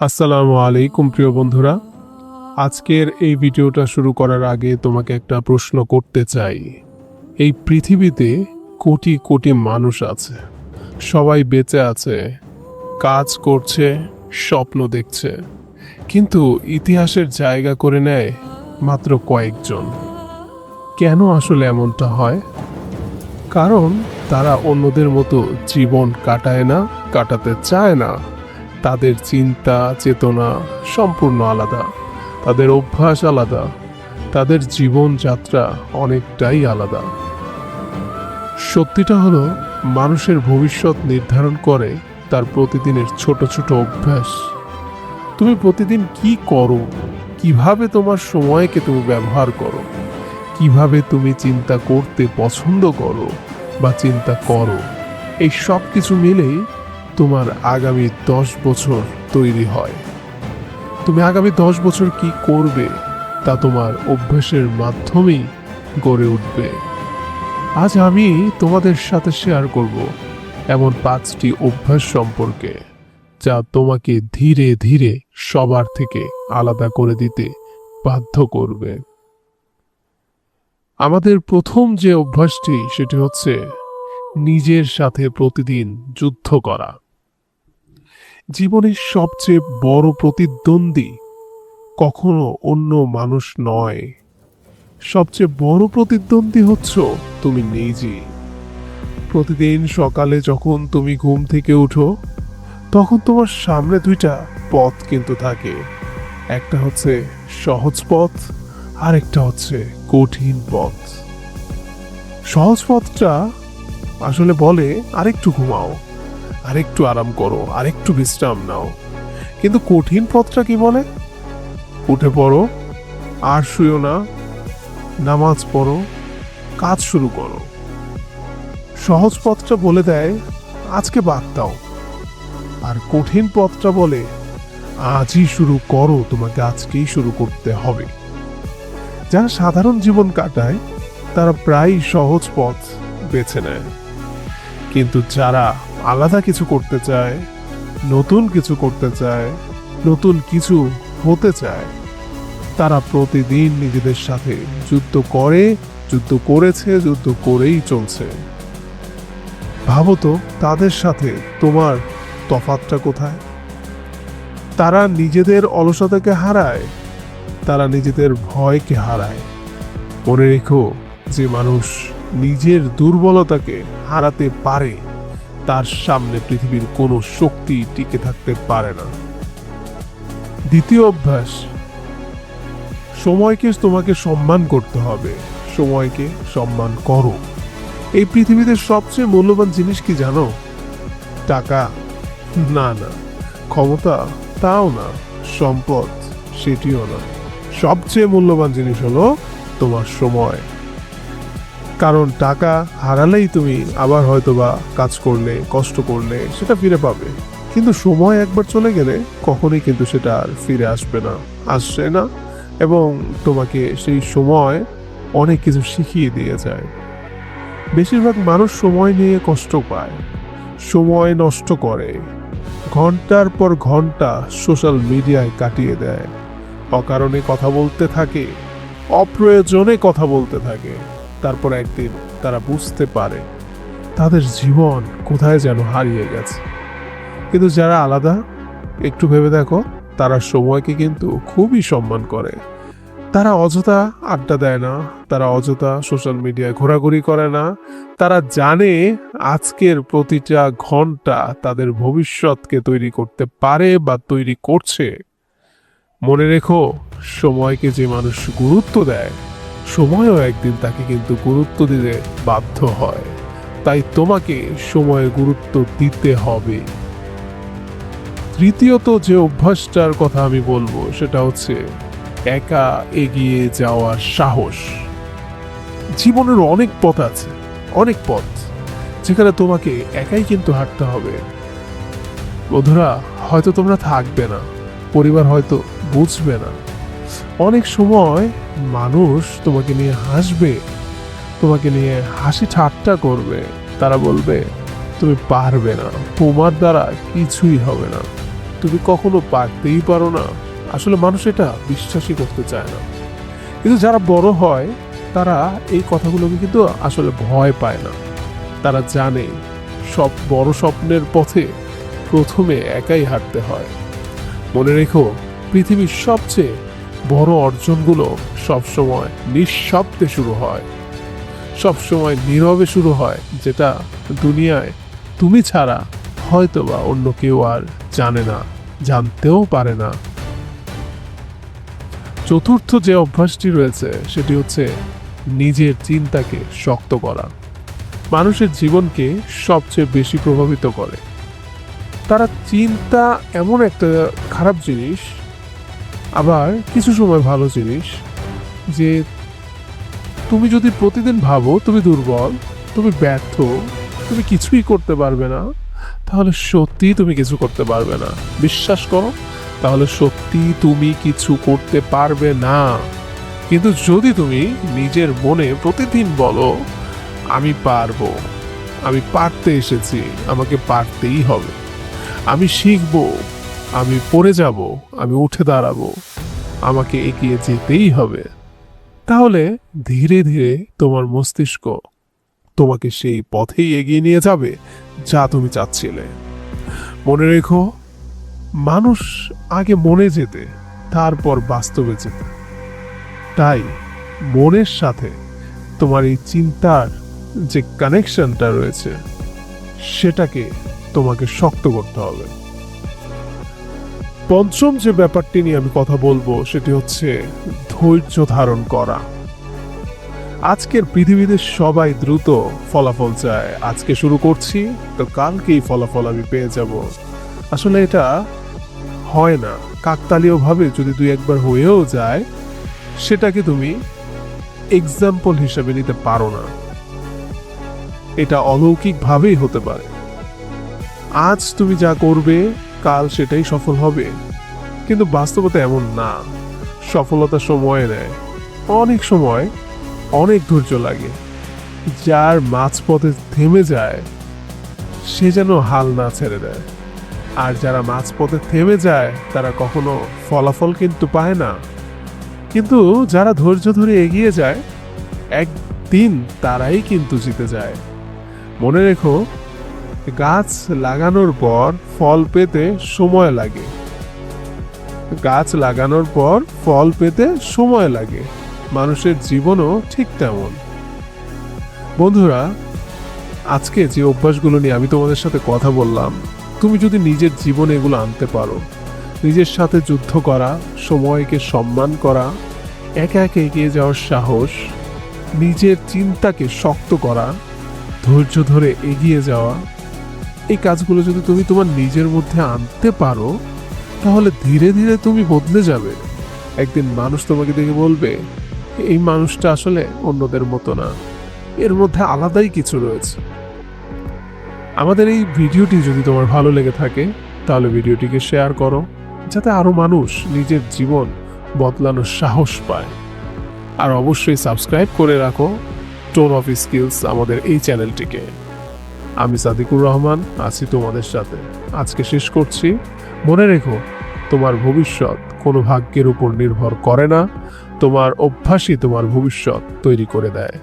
আসসালামু আলাইকুম প্রিয় বন্ধুরা। আজকের এই ভিডিওটা শুরু করার আগে তোমাকে একটা প্রশ্ন করতে চাই। এই পৃথিবীতে কোটি কোটি মানুষ আছে, সবাই বেঁচে আছে, কাজ করছে, স্বপ্ন দেখছে, কিন্তু ইতিহাসের জায়গা করে নেয় মাত্র কয়েকজন। কেন আসলে এমনটা হয়? কারণ তারা অন্যদের মতো জীবন কাটায় না, কাটাতে চায় না। তাদের চিন্তা চেতনা সম্পূর্ণ আলাদা, তাদের অভ্যাস আলাদা, তাদের জীবনযাত্রা অনেকটাই আলাদা। সত্যিটা হলো, মানুষের ভবিষ্যৎ নির্ধারণ করে তার প্রতিদিনের ছোট ছোট অভ্যাস। তুমি প্রতিদিন কি করো, কিভাবে তোমার সময়কে তুমি ব্যবহার করো, কিভাবে তুমি চিন্তা করতে পছন্দ করো বা চিন্তা করো, এই সব কিছু মিলেই তোমার আগামী 10 বছর তৈরি হয়। তুমি আগামী 10 বছর কি করবে তা তোমার অভ্যাসের মাধ্যমেই গড়ে উঠবে। আজ আমি তোমাদের সাথে শেয়ার করব এমন 5টি অভ্যাস সম্পর্কে, যা তোমাকে ধীরে ধীরে সবার থেকে আলাদা করে দিতে বাধ্য করবে। আমাদের প্রথম যে অভ্যাসটি সেটি হচ্ছে নিজের সাথে প্রতিদিন যুদ্ধ করা। জীবনের সবচেয়ে বড় প্রতিদ্বন্দ্বী কখনো অন্য মানুষ নয়, সবচেয়ে বড় প্রতিদ্বন্দ্বী হচ্ছ তুমি নিজে। প্রতিদিন সকালে যখন তুমি ঘুম থেকে উঠো, তখন তোমার সামনে দুইটা পথ কিন্তু থাকে। একটা হচ্ছে সহজ পথ, আর একটা হচ্ছে কঠিন পথ। সহজ পথটা আসলে বলে আরেকটু ঘুমাও, আরেকটু আরাম করো, আরেকটু বিশ্রাম নাও। কিন্তু কঠিন পথটা কি বলে? উঠে পড়ো, আর শুয়ো না, নামাজ পড়ো, কাজ শুরু করো। সহজ পথটা বলে দেয় আজকে বাদ দাও, আর কঠিন পথটা বলে আজই শুরু করো, তোমাকে আজকেই শুরু করতে হবে। যারা সাধারণ জীবন কাটায় তারা প্রায় সহজ পথ বেছে নেয়, কিন্তু যারা আলাদা কিছু করতে চায়, নতুন কিছু করতে চায়, নতুন কিছু হতে চায়, তারা প্রতিদিন নিজেদের সাথে যুদ্ধ করে, যুদ্ধ করেছে, যুদ্ধ করেই চলছে। ভাবো তো তাদের সাথে তোমার তফাৎটা কোথায়? তারা নিজেদের অলসতাকে হারায়, তারা নিজেদের ভয়কে হারায়। মনে রেখো, যে মানুষ নিজের দুর্বলতাকে হারাতে পারে তার সামনে পৃথিবীর কোনো শক্তি টিকে থাকতে পারে না। দ্বিতীয় অভ্যাস, সময়কে তোমাকে সম্মান করতে হবে। সময়কে সম্মান করো। এই পৃথিবীতে সবচেয়ে মূল্যবান জিনিস কি জানো? টাকা না, না। ক্ষমতা তাও না। সম্পদ সেটিও না। সবচেয়ে মূল্যবান জিনিস হলো তোমার সময়। কারণ টাকা হারালেই তুমি আবার হয়তোবা কাজ করলে, কষ্ট করলে সেটা ফিরে পাবে, কিন্তু সময় একবার চলে গেলে কখনোই কিন্তু সেটা আর ফিরে আসবে না, আসছে না। এবং তোমাকে সেই সময় অনেক কিছু শিখিয়ে দিয়ে যায়। বেশিরভাগ মানুষ সময় নিয়ে কষ্ট পায়, সময় নষ্ট করে, ঘন্টার পর ঘন্টা সোশ্যাল মিডিয়ায় কাটিয়ে দেয়, অকারণে কথা বলতে থাকে, অপ্রয়োজনে কথা বলতে থাকে। তারপর একদিন তারা বুঝতে পারে তাদের জীবন কোথায় যেন হারিয়ে গেছে। কিন্তু যারা আলাদা, একটু ভেবে দেখো, তারা সময়কে কিন্তু খুবই সম্মান করে। তারা অযথা আড্ডা দেয় না, তারা অযথা সোশ্যাল মিডিয়ায় ঘোরাঘুরি করে না। তারা জানে আজকের প্রতিটা ঘন্টা তাদের ভবিষ্যৎকে তৈরি করতে পারে বা তৈরি করছে। মনে রেখো, সময়কে যে মানুষ গুরুত্ব দেয়, সময়ও একদিন তাকে কিন্তু গুরুত্ব দিতে বাধ্য হয়। তাই তোমাকে সময়ের গুরুত্ব দিতে হবে। তৃতীয়ত যে অভ্যাসটার কথা আমি বলবো সেটা হচ্ছে একা এগিয়ে যাওয়ার সাহস। জীবনের অনেক পথ আছে, অনেক পথ যেখানে তোমাকে একাই কিন্তু হাঁটতে হবে। বন্ধুরা, হয়তো তোমরা থাকবে না, পরিবার হয়তো বুঝবে না, অনেক সময় মানুষ তোমাকে নিয়ে হাসবে, তোমাকে নিয়ে হাসি ঠাট্টা করবে। তারা বলবে তুমি পারবে না, তোমার দ্বারা কিছুই হবে না। তুমি কখনো পারতেই পারো না, আসলে মানুষ এটা বিশ্বাসই করতে চায় না। কিন্তু যারা বড় হয় তারা এই কথাগুলোকে কিন্তু আসলে ভয় পায় না। তারা জানে সব বড় স্বপ্নের পথে প্রথমে একাই হাঁটতে হয়। মনে রেখো, পৃথিবীর সবচেয়ে বড় অর্জনগুলো সবসময় নিঃশব্দে শুরু হয়, সবসময় নীরবে শুরু হয়, যেটা দুনিয়ায় তুমি ছাড়া হয়তোবা অন্য কেউ আর জানে না, জানতেও পারে না। চতুর্থ যে অভ্যাসটি রয়েছে সেটি হচ্ছে নিজের চিন্তাকে শক্ত করা। মানুষের জীবনকে সবচেয়ে বেশি প্রভাবিত করে তারা চিন্তা এমন একটা খারাপ জিনিস, আবার কিছু সময় ভালো জিনিস, যে তুমি যদি প্রতিদিন ভাবো তুমি দুর্বল, তুমি ব্যর্থ, তুমি কিছুই করতে পারবে না, তাহলে সত্যি তুমি কিছু করতে পারবে না। বিশ্বাস করো, তাহলে সত্যি তুমি কিছু করতে পারবে না। কিন্তু যদি তুমি নিজের মনে প্রতিদিন বলো আমি পারবো, আমি পারতে এসেছি, আমাকে পারতেই হবে, আমি শিখবো, আমি পড়ে যাব, আমি উঠে দাঁড়াবো, আমাকে এগিয়ে যেতেই হবে, তাহলে ধীরে ধীরে তোমার মস্তিষ্ক তোমাকে সেই পথেই এগিয়ে নিয়ে যাবে যা তুমি চাচ্ছিলে। মনে রেখো, মানুষ আগে মনে যেতে, তারপর বাস্তবে যেতে। তাই মনের সাথে তোমার এই চিন্তার যে কানেকশনটা রয়েছে সেটাকে তোমাকে শক্ত করতে হবে। পঞ্চম যে ব্যাপারটি নিয়ে আমি কথা বলবো সেটি হচ্ছে ধৈর্য ধারণ করা। আজকের পৃথিবীতে সবাই দ্রুত ফলাফল চায়, আজকে শুরু করছি তো কালকেই ফলাফল আমি পেয়ে যাব। আসলে এটা হয় না। কাকতালীয় ভাবে যদি দুই একবার হয়েও যায়, সেটাকে তুমি এক্সাম্পল হিসেবে নিতে পারো না। এটা অলৌকিক ভাবেই হতে পারে। আজ তুমি যা করবে কাল সেটাই সফল হবে, কিন্তু বাস্তবতা এমন না। সফলতা সময় নেয়, অনেক সময় অনেক ধৈর্য লাগে। যার মাঝপথে থেমে যায় সে যেন হাল না ছেড়ে দেয়, আর যারা মাঝপথে থেমে যায় তারা কখনো ফলাফল কিন্তু পায় না। কিন্তু যারা ধৈর্য ধরে এগিয়ে যায় একদিন তারাই কিন্তু জিতে যায়। মনে রেখো, গাছ লাগানোর পর ফল পেতে সময় লাগে, গাছ লাগানোর পর ফল পেতে সময় লাগে। মানুষের জীবনও ঠিক তেমন। বন্ধুরা, আজকে যে অভ্যাসগুলো নিয়ে আমি তোমাদের সাথে কথা বললাম, তুমি যদি নিজের জীবনে এগুলো আনতে পারো, নিজের সাথে যুদ্ধ করা, সময়কে সম্মান করা, একা একা এগিয়ে যাওয়ার সাহস, নিজের চিন্তাকে শক্ত করা, ধৈর্য ধরে এগিয়ে যাওয়া, এই কাজগুলো যদি তুমি তোমার নিজের মধ্যে আনতে পারো, তাহলে ধীরে ধীরে তুমি বদলে যাবে। একদিন মানুষ তোমাকে দেখে বলবে এই মানুষটা আসলে অন্যদের মতো না, এর মধ্যে আলাদাই কিছু রয়েছে। আমাদের এই ভিডিওটি যদি তোমার ভালো লেগে থাকে তাহলে ভিডিওটিকে শেয়ার করো, যাতে আরো মানুষ নিজের জীবন বদলানোর সাহস পায়। আর অবশ্যই সাবস্ক্রাইব করে রাখো টোন অফ স্কিলস আমাদের এই চ্যানেলটিকে। আমি সাদিকুর রহমান আছি তোমাদের সাথে। আজকে শেষ করছি। মনে রেখো, তোমার ভবিষ্যৎ কোনো ভাগ্যের উপর নির্ভর করে না, তোমার অভ্যাসই তোমার ভবিষ্যৎ তৈরি করে দেয়।